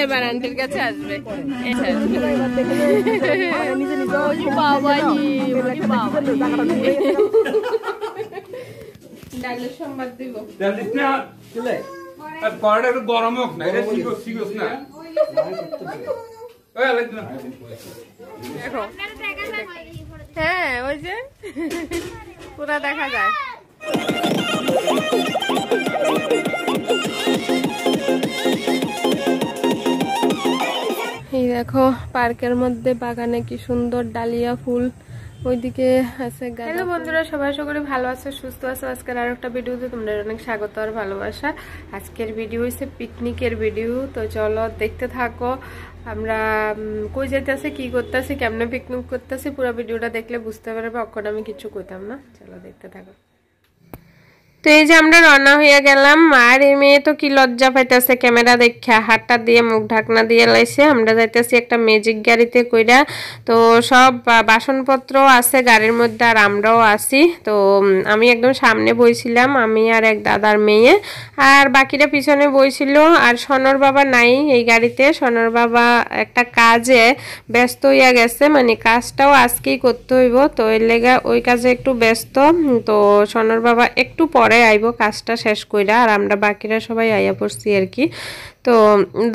এবার আন্টির কাছে আসবে। ডালের সম্বাদ দিব গরম হোক না না হ্যাঁ ওই যে পুরা দেখা যায়। এই দেখো পার্কের মধ্যে বাগানে কি সুন্দর ডালিয়া ফুল, ওইদিকে আছে। হ্যালো বন্ধুরা, সবাই আশা করি ভালো আছো, সুস্থ আছো। আজকের আর একটা ভিডিওতে তোমাদের অনেক স্বাগত আর ভালোবাসা। আজকের ভিডিও হচ্ছে পিকনিকের ভিডিও, তো চলো দেখতে থাকো। আমরা কই যাইতেছি, কি করতেছি, কেমনে পিকনিক করতেছি, পুরো ভিডিওটা দেখলে বুঝতে পারবে। অক্ষণ আমি কিছু কইতাম না, চলো দেখতে থাকো। তো এই যে আমরা রওনা হয়ে গেলাম, আর এই মেয়ে তো কি লজ্জা পাইতেছে ক্যামেরা দেখা, হাতটা দিয়ে মুখ ঢাকনা দিয়ে লাইছে। আমরা যাইতেছি একটা ম্যাজিক গাড়িতে কইরা, তো সব বাসনপত্র আছে গাড়ির মধ্যে আর আমরাও আছি। তো আমি একদম সামনে বইছিলাম, আমি আর এক দাদার মেয়ে, আর বাকিরা পিছনে বইছিল। আর সনর বাবা নাই এই গাড়িতে, সনর বাবা একটা কাজে ব্যস্ত হইয়া গেছে, মানে কাজটাও আজকেই করতে হইব, তো এর লেগা ওই কাজে একটু ব্যস্ত। তো সনর বাবা একটু পরে আইব কাজটা শেষ কইরা, আর আমরা বাকিরা সবাই আইয়া পড়ছি আর কি। তো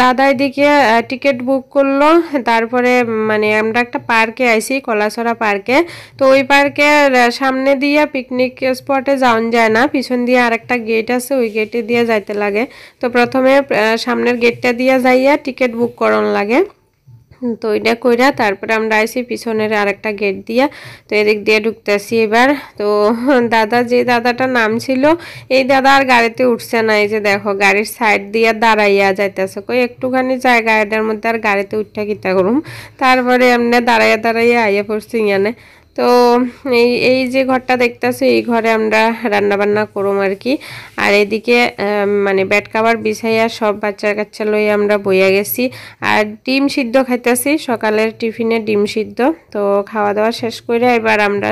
দাদা এদিকে টিকিট বুক করলো, তারপরে মানে আমরা একটা পার্কে আইছি, কলাছড়া পার্কে। তো ওই পার্কের সামনে দিয়ে পিকনিক স্পটে যাওয়া যায় না, পিছন দিয়ে আর একটা গেট আছে, ওই গেটে দিয়ে যাইতে লাগে। তো প্রথমে সামনের গেটটা দিয়ে যাইয়া টিকিট বুক করন লাগে। তো এটা কইরা তারপরে আমরা আইছি পিছনের আরেকটা গেট দিয়া, তো এদিক দিয়ে ঢুকতেছি এবার। তো দাদা, যে দাদাটার নাম ছিল, এই দাদা আর গাড়িতে উঠছে না। এই যে দেখো গাড়ির সাইড দিয়ে দাঁড়াইয়া যাইতেছে, কই একটুখানি জায়গা এটার মধ্যে আর গাড়িতে উঠা কিতা করুম। তারপরে এমনি দাঁড়াইয়া দাঁড়াইয়া আইয়া পড়ছি ইয়ানে। তো এই যে ঘরটা দেখতেছো, এই ঘরে আমরা রান্না বান্না করুম আর কি। আর এদিকে মানে বেড কাভার বিছাইয়া সব বাচ্চা কাচ্চা লইয়া আমরা বইয়া গেছি, আর ডিম সিদ্ধ খাইতেছি, সকালের টিফিনে ডিম সিদ্ধ। তো খাওয়া দাওয়া শেষ করে এবার আমরা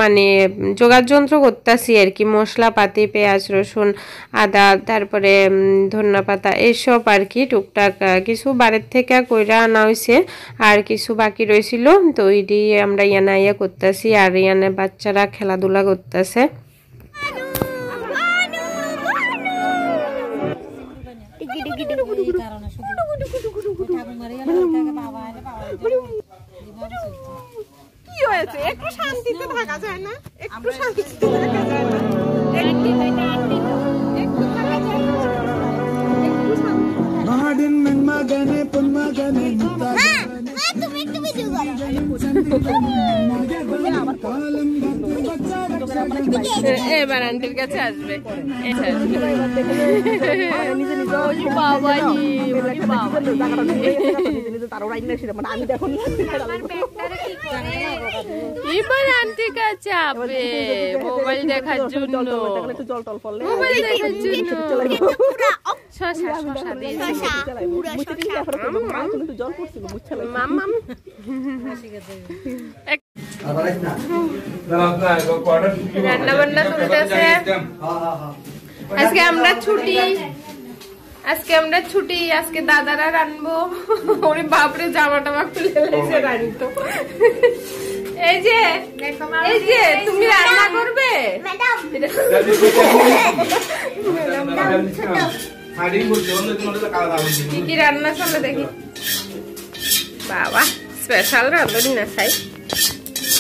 মানে যোগাযন্ত্র করতেছি আর কি, মশলাপাতি, পেঁয়াজ রসুন আদা, তারপরে ধনিয়া পাতা, এইসব আর কি টুকটাক কিছু বাড়ির থেকে কইরা আনা হয়েছে, আর কিছু বাকি রয়েছিল। তো ওইটি আমরা ইয়ানা ইয়া করতেছি, আর ইয়ানে বাচ্চারা খেলাধুলা করতেছে। কি হয়েছে, একটু শান্তিতে থাকা যায় না? একটু শান্তিতে থাকা যায় না? এবার আন্টির কাছে আসবে। এবার আন্টির কাছে আসবে মোবাইল দেখার জন্য, মোবাইল দেখার জন্য। রান্না বান্না চলতেছে। আজকে আমরা ছুটি, আজকে দাদারা রানবো। ওরে বাপরে, জামা টামা খুলে লাইছে রানতো। এই যে তুমি রান্না করবে? কি কি রান্না চলে দেখি। বাবা, স্পেশাল রাঁধুনি না খাই।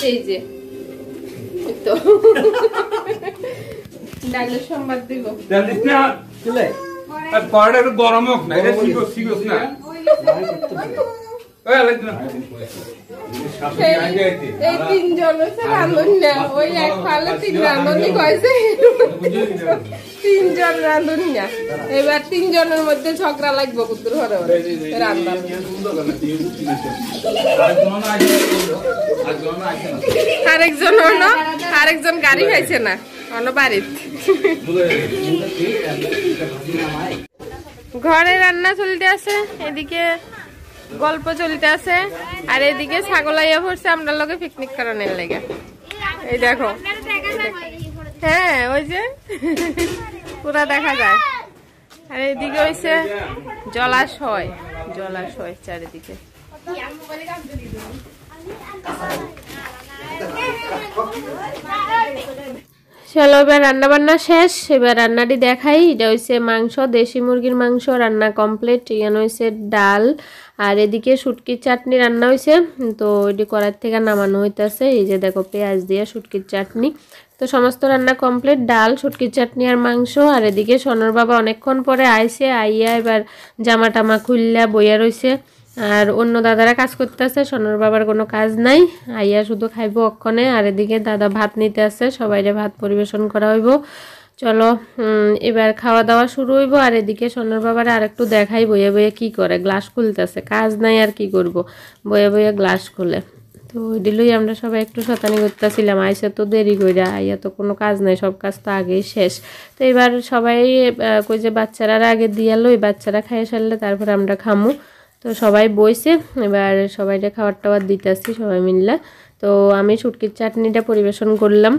এই যে তো ডালের সম্বাদ দিব। গরম হোক না এই তিনজন হচ্ছে রাঁধুন না, ওই এক ফালে তিন রাঁধুনি কয়েছে, তিনজন রাঁধুন না। এবার তিনজনের মধ্যে ঝগড়া লাগবে কুতুর ঘরে রান্না। আরেকজন গাড়ি খাইছে না, অন্য বাড়ির ঘরে রান্না চলতে আছে। এদিকে গল্প চলতে আছে আর এদিকে ছাগল আইয়া পড়ছে আমরা লোকে পিকনিক করানোর লেগে। এই দেখো, হ্যাঁ ওই যে পুরা দেখা যায়। আর এদিকে হইছে জলাশয়, জলাশয় চারিদিকে। চলো এবার রান্না বান্না শেষ, এবার রান্নাটি দেখাই। এটা হইছে মাংস, দেশি মুরগির মাংস রান্না কমপ্লিট। এখানে হইছে ডাল আর এদিকে শুটকির চাটনি রান্না হয়েছে। তো এটি কড়াই থেকে নামানো হইতেছে। এই যে দেখো পেঁয়াজ দিয়ে শুটকির চাটনি। তো সমস্ত রান্না কমপ্লিট, ডাল শুটকির চাটনি আর মাংস। আর এদিকে সোনার বাবা অনেকক্ষণ পরে আইছে, আইয়া এবার জামা টামা খুললা বইয়া রয়েছে। আর অন্য দাদারা কাজ করতেছে, সোনার বাবার কোনো কাজ নাই, আইয়া শুধু খাইবো অক্ষণে। আর এদিকে দাদা ভাত নিতে আসছে, সবাইরে ভাত পরিবেশন করা হইব। চলো এবার খাওয়া দাওয়া শুরু হইব। আর এদিকে সোনার বাবার আর একটু দেখাই বইয়ে বইয়ে কি করে, গ্লাস খুলতেছে, কাজ নাই আর কি করব, বইয়ে বইয়ে গ্লাস খুলে। তো ওই দিলই আমরা সবাই একটু শতানি করতেছিলাম, আইসে তো দেরি কইরা, আইয়া তো কোনো কাজ নাই, সব কাজ তো আগেই শেষ। তো এবার সবাই কই যে বাচ্চারা আগে দিয়া লই, বাচ্চারা খাইয়ে সারলে তারপরে আমরা খামু। তো সবাই বইছে, এবার সবাইটা খাবার টাবার দিতেছি সবাই মিললে। তো আমি শুটকির চাটনিটা পরিবেশন করলাম।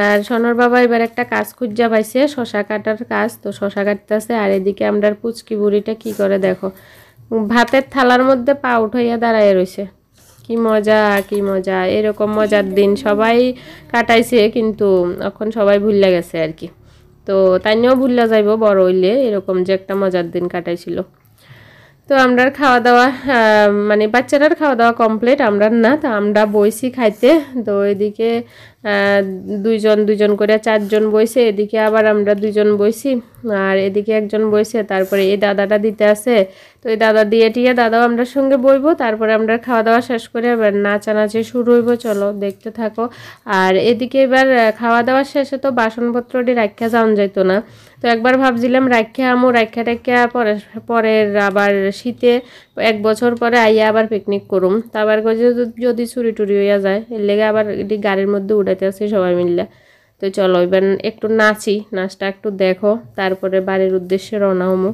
আর সোনার বাবা এবার একটা কাজ খুঁজা পাইছে, শশা কাটার কাজ। তো শশা কাটতেছে। আর এদিকে আমরা পুচকি বুড়িটা কি করে দেখো, ভাতের থালার মধ্যে পা উঠাইয়া দাঁড়ায় রয়েছে। কি মজা, কি মজা, এরকম মজার দিন সবাই কাটাইছে, কিন্তু এখন সবাই ভুলে গেছে আর কি। তো তাইও ভুলে যাইব বড় হইলে, এরকম যে একটা মজার দিন কাটাইছিল। তো আমরা খাওয়া দাওয়া মানে বাচ্চারার খাওয়া দাওয়া কমপ্লিট, আমরা না। তো আমরা বইছি খাইতে। তো এদিকে দুইজন দুইজন করে 4 জন বইছে, এদিকে আবার আমরা 2 জন বইছি, আর এদিকে একজন বইছে। তারপরে এই দাদাটা দিতে আছে, তো এই দাদা দিয়ে টিয়ে দাদাও আমরা সঙ্গে বইবো। তারপরে আমরা খাওয়া দাওয়া শেষ করে এবার নাচানাচি শুরু হইব, চলো দেখতে থাকো। আর এদিকে এবার খাওয়া দাওয়া শেষে তো বাসনপত্রটি রাখা যাওয়া যেত না। তো একবার ভাবছিলাম রাখা আমু, রাখা টাখা পরের আবার শীতে 1 বছর পরে আইয়া আবার পিকনিক করুম। তা আবার যদি চুরি টুরি হইয়া যায়, এর লেগে আবার এটি গাড়ির মধ্যে উঠাইতে আসি সবাই মিললে। তো চলো এবার একটু নাচি, নাচটা একটু দেখো, তারপরে বাড়ির উদ্দেশ্যে রওনা হমু।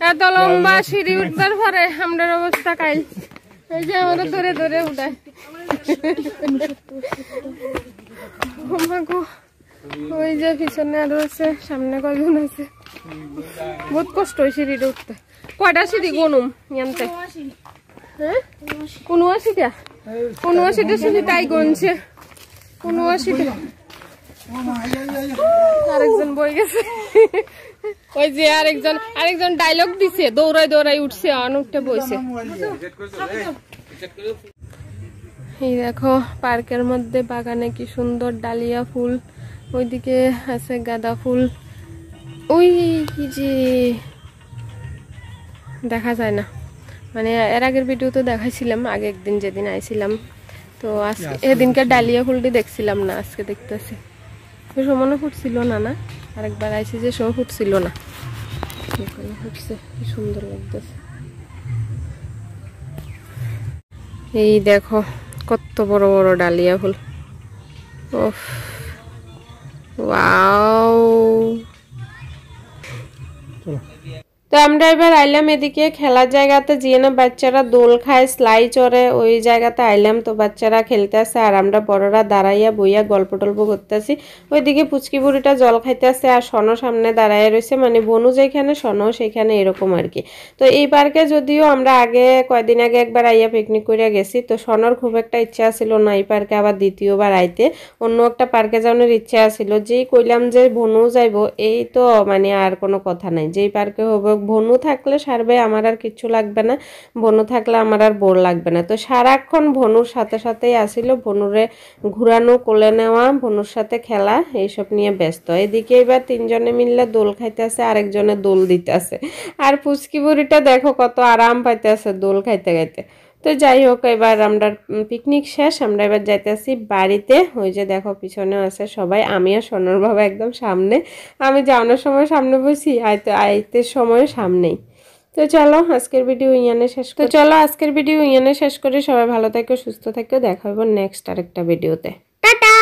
এত লম্বা সিঁড়ি উঠবার পরে আমাদের অবস্থা কাল এই যে আমাদের ধরে ধরে উঠায় ওই যে পিছনে আরো আছে সামনে কয়জন আছে বহুত কষ্ট হয় সিঁড়িটা উঠতে কয়টা সিঁড়ি গনুম ইয়ানতে হ্যাঁ ৭৯টা ৭৯টা সিঁড়ি তাই গনছে ৭৯টা আরেকজন বই গেছে ওই যে আরেকজন ডায়লগ দিছে দৌড়াই দৌড়াই উঠছে অনেকটা বইছে এই দেখো পার্কের মধ্যে বাগানে কি সুন্দর ডালিয়া ফুল ওইদিকে আছে গাঁদা ফুল ওই কি যে দেখা যায় না মানে এর আগের ভিডিওতে দেখাইছিলাম আগে একদিন যেদিন আইছিলাম তো আজকে এদিনকার ডালিয়া ফুলটি দেখছিলাম না আজকে দেখতেছি ওই সময় ফুটছিল না না আরেকবার আইছি যে সময় ফুটছিল না এখানে ফুটছে কি সুন্দর লাগতেছে এই দেখো কত বড় বড় ডালিয়া ফুল ওফ ওয়াও তো আমরা এবার আইলাম এদিকে খেলার জায়গাতে যে না বাচ্চারা দোল খায় স্লাই চড়ে ওই জায়গাতে আইলাম তো বাচ্চারা খেলতে আসে আর আমরা বড়রা দাঁড়াইয়া বইয়া গল্প টল্প করতেছি ওইদিকে পুচকি বুড়িটা জল খাইতে আসে আর সনো সামনে দাঁড়াইয়া রয়েছে মানে বনু যেখানে সনো সেখানে এরকম আর কি তো এই পার্কে যদিও আমরা আগে কয়দিন আগে একবার আইয়া পিকনিক করে গেছি তো সনোর খুব একটা ইচ্ছা ছিল না এই পার্কে আবার দ্বিতীয়বার আইতে অন্য একটা পার্কে যাওয়ার ইচ্ছা ছিল যেই কইলাম যে বনু যাইব এই তো মানে আর কোনো কথা নাই যেই পার্কে হবে বনু থাকলে সারবে আমার আর কিছু লাগবে না বনু থাকলে আমার আর বোর লাগবে না তো সারাক্ষণ বনুর সাথে সাথেই আসিল বনুরে ঘুরানো কোলে নেওয়া বনুর সাথে খেলা এইসব নিয়ে ব্যস্ত এদিকে এবার তিনজনে মিললে দোল খাইতে আছে আরেকজনে দোল দিতে আছে আর পুচকি বুড়িটা দেখো কত আরাম পাইতে আছে দোল খাইতে খাইতে তো যাই হোক এবার আমরা পিকনিক শেষ আমরা এবার যাইতেছি বাড়িতে ওই যে দেখো পিছনেও আছে সবাই আমি আর সোনার বাবা একদম সামনে আমি যাওয়ানোর সময় সামনে বসি আইতে সময় সামনেই তো চলো আজকের ভিডিও শেষ করি সবাই ভালো থাকো সুস্থ থাকো দেখা হবে নেক্সট আরেকটা ভিডিওতে টাটা।